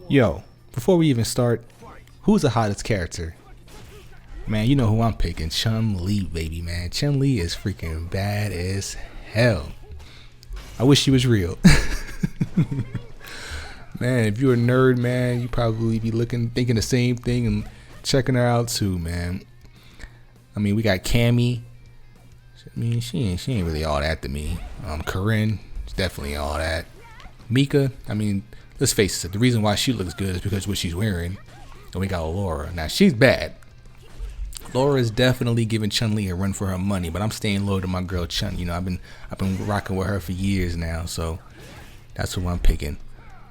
Yo, before we even start, who's the hottest character? Man, you know who I'm picking. Chun-Li, baby, man. Chun-Li is freaking bad as hell. I wish she was real. Man, if you're a nerd, man, you probably be thinking the same thing and checking her out too, man. I mean, we got Cammy. I mean, she ain't really all that to me. Corinne, she's definitely all that. Mika, I mean, let's face it, the reason why she looks good is because of what she's wearing. And we got Laura. Now, she's bad. Laura is definitely giving Chun-Li a run for her money, but I'm staying loyal to my girl Chun. You know, I've been rocking with her for years now, so that's who I'm picking.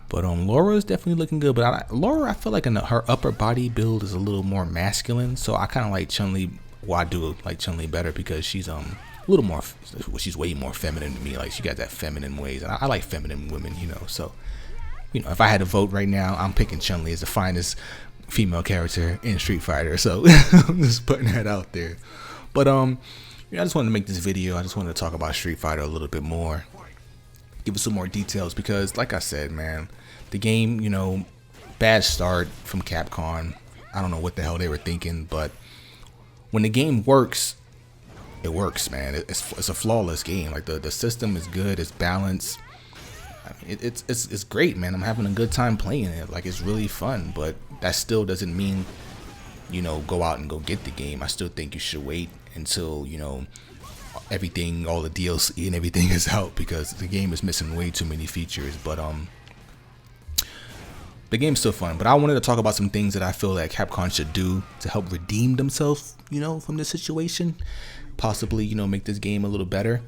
But Laura is definitely looking good. But Laura, I feel like her upper body build is a little more masculine, so I kind of like Chun-Li. Well, I do like Chun-Li better because she's a little more. She's way more feminine to me. Like she got that feminine ways, and I like feminine women. You know, so if I had to vote right now, I'm picking Chun-Li as the finest female character in Street Fighter. So I'm just putting that out there. But I just wanted to make this video. I just wanted to talk about Street Fighter a little bit more, give us some more details because, like I said, man, the game, bad start from Capcom. I don't know what the hell they were thinking, but when the game works, it works, man. It's a flawless game. Like the system is good, it's balanced. I mean, it's great, man. I'm having a good time playing it. Like it's really fun, but that still doesn't mean go out and go get the game. I still think you should wait until everything, all the DLC and everything is out because the game is missing way too many features. But the game's still fun. But I wanted to talk about some things that I feel that Capcom should do to help redeem themselves, from this situation. Possibly, make this game a little better.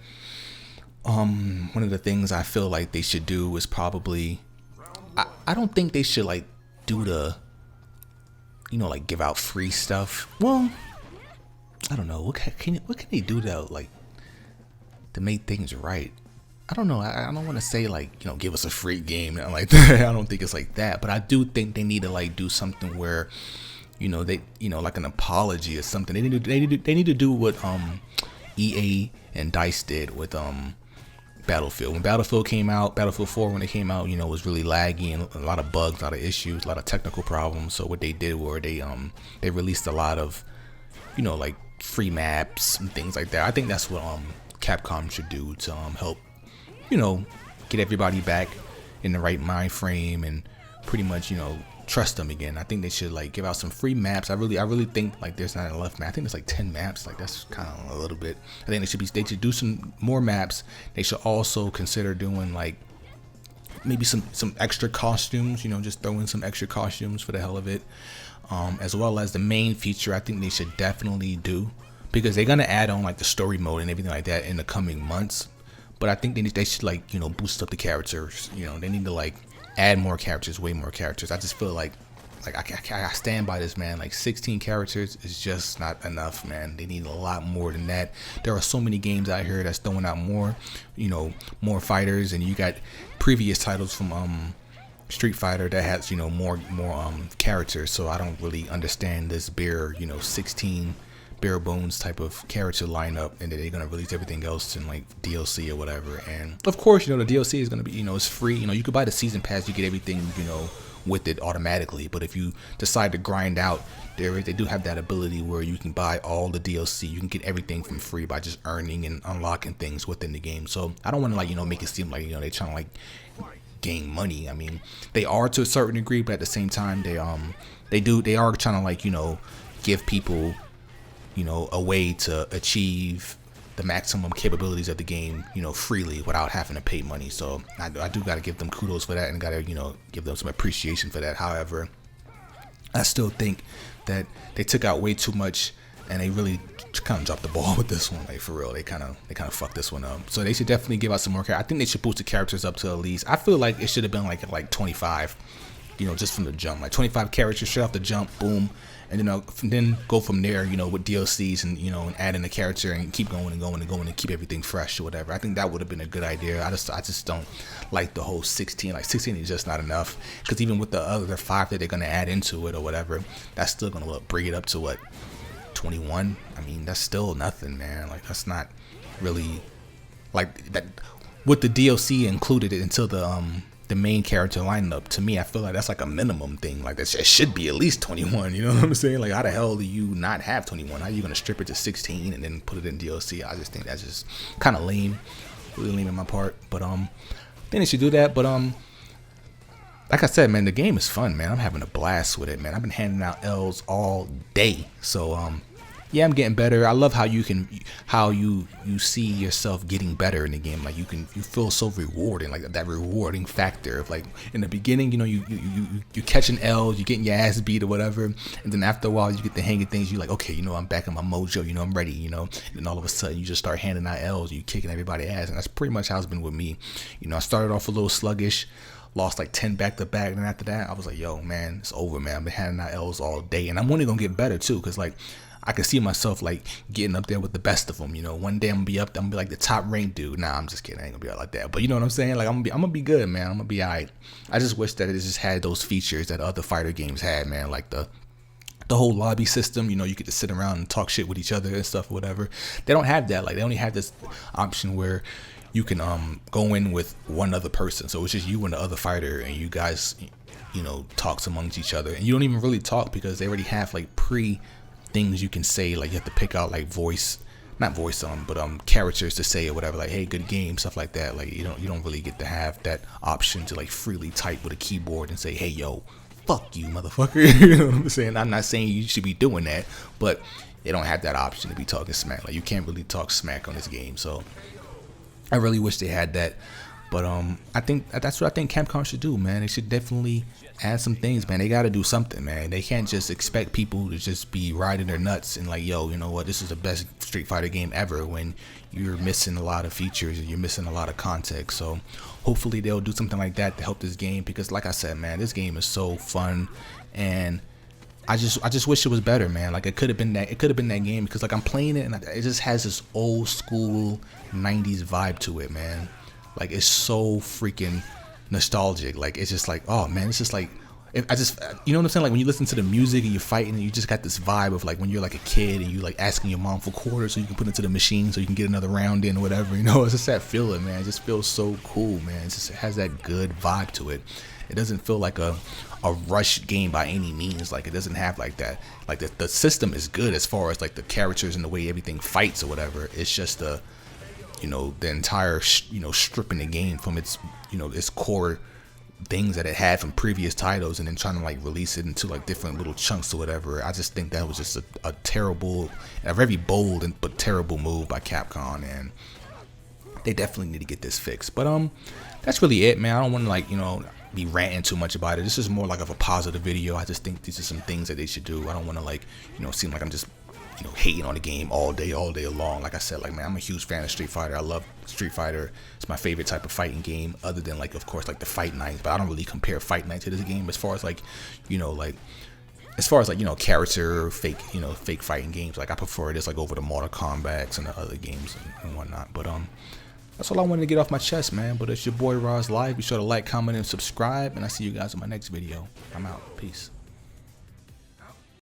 One of the things I feel like they should do is probably, I don't think they should like do the, like give out free stuff. Well, I don't know. What can they do to make things right? I don't know. I don't want to say like, give us a free game, nothing like that. I don't think it's like that, but I do think they need to like do something where, they, like an apology or something. They need to do what EA and DICE did with Battlefield. When Battlefield came out, Battlefield 4 when it came out, was really laggy and a lot of bugs, a lot of issues, a lot of technical problems. So what they did were they released a lot of, like free maps and things like that. I think that's what Capcom should do to help, get everybody back in the right mind frame and pretty much, trust them again. I think they should like give out some free maps. I really think like there's not enough maps. I think there's like 10 maps. Like that's kind of a little bit. I think they should do some more maps. They should also consider doing like maybe some extra costumes, just throw in some extra costumes for the hell of it. As well as the main feature, I think they should definitely do because they're gonna add on like the story mode and everything like that in the coming months. But I think they should like boost up the characters. They need to like add more characters, way more characters. I just feel like I stand by this, man. Like 16 characters is just not enough, man. They need a lot more than that. There are so many games out here that's throwing out more, more fighters, and you got previous titles from Street Fighter that has more characters. So I don't really understand this bare 16 bare bones type of character lineup, and that they're gonna release everything else in like DLC or whatever. And of course, the DLC is gonna be it's free. You could buy the season pass, you get everything with it automatically. But if you decide to grind out, they do have that ability where you can buy all the DLC. You can get everything from free by just earning and unlocking things within the game. So I don't want to like make it seem like they're trying to like gain money. I mean, they are to a certain degree, but at the same time they are trying to like give people a way to achieve the maximum capabilities of the game, freely without having to pay money. So I do got to give them kudos for that and got to, give them some appreciation for that. However, I still think that they took out way too much and they really kind of dropped the ball with this one. Like for real, they kind of fucked this one up. So they should definitely give out some more characters. I think they should boost the characters up to at least, I feel like it should have been like 25, just from the jump, like 25 characters straight off the jump, boom. And then go from there, with DLCs and and add in a character and keep going and going and going and keep everything fresh or whatever. I think that would have been a good idea. I just don't like the whole 16. Like 16 is just not enough because even with the other 5 that they're gonna add into it or whatever, that's still gonna bring it up to what 21. I mean, that's still nothing, man. Like that's not really like that with the DLC included until the the main character lineup, to me, I feel like that's like a minimum thing. Like that should be at least 21. You know what I'm saying? Like how the hell do you not have 21? How are you gonna strip it to 16 and then put it in DLC? I just think that's just kind of lame, really lame in my part. But I think they should do that. But like I said, man, the game is fun, man. I'm having a blast with it, man. I've been handing out L's all day. So yeah, I'm getting better. I love how you see yourself getting better in the game. Like you feel so rewarding, like that rewarding factor of like in the beginning, you know, you're catching L's, you're getting your ass beat or whatever, and then after a while you get the hang of things. You're like, okay, you know, I'm back in my mojo, you know, I'm ready, you know. And then all of a sudden you just start handing out L's, you kicking everybody's ass, and that's pretty much how it's been with me. You know, I started off a little sluggish. Lost like 10 back to back, and then after that I was like, yo, man, it's over, man. I've been handing out L's all day, and I'm only gonna get better too, because like I can see myself like getting up there with the best of them. You know, one day I'm gonna be up there, I'm gonna be like the top ranked dude. Nah, I'm just kidding. I ain't gonna be out like that. But you know what I'm saying? Like I'm gonna be good, man. I'm gonna be alright. I just wish that it just had those features that other fighter games had, man. Like the whole lobby system. You know, you get to sit around and talk shit with each other and stuff, or whatever. They don't have that. Like they only have this option where you can go in with one other person. So it's just you and the other fighter, and you guys, you know, talks amongst each other, and you don't even really talk because they already have like things you can say. Like you have to pick out like characters to say or whatever, like hey, good game, stuff like that. Like you don't really get to have that option to like freely type with a keyboard and say, hey, yo, fuck you, motherfucker. You know what I'm saying? I'm not saying you should be doing that, but they don't have that option to be talking smack. Like you can't really talk smack on this game. So I really wish they had that. But I think that's what I think Capcom should do, man. They should definitely add some things, man. They got to do something, man. They can't just expect people to just be riding their nuts and like, yo, you know what, this is the best Street Fighter game ever, when you're missing a lot of features and you're missing a lot of context. So hopefully they'll do something like that to help this game, because like I said, man, this game is so fun, and I just wish it was better, man. Like it could have been that game, because like I'm playing it and it just has this old school 90s vibe to it, man. Like it's so freaking nostalgic. Like it's just like, oh man, it's just like, you know what I'm saying? Like when you listen to the music and you're fighting, and you just got this vibe of like when you're like a kid and you like asking your mom for quarters so you can put it into the machine so you can get another round in or whatever. You know, it's just that feeling, man. It just feels so cool, man. It has that good vibe to it. It doesn't feel like a rush game by any means. Like it doesn't have like that. Like the system is good as far as like the characters and the way everything fights or whatever. It's just the entire stripping the game from its its core things that it had from previous titles, and then trying to like release it into like different little chunks or whatever. I just think that was just a terrible, a very bold but terrible move by Capcom, and they definitely need to get this fixed. But that's really it, man. I don't want to like be ranting too much about it. This is more like of a positive video. I just think these are some things that they should do. I don't want to like seem like I'm just hating on the game all day long. Like I said, like, man, I'm a huge fan of Street Fighter. I love Street Fighter. It's my favorite type of fighting game, other than like, of course, like the Fight Nights. But I don't really compare Fight Night to this game as far as like, character fake fighting games. Like I prefer this like over the Mortal Kombat and the other games and whatnot. But that's all I wanted to get off my chest, man. But it's your boy Raislive. Be sure to like, comment, and subscribe, and I'll see you guys in my next video. I'm out. Peace.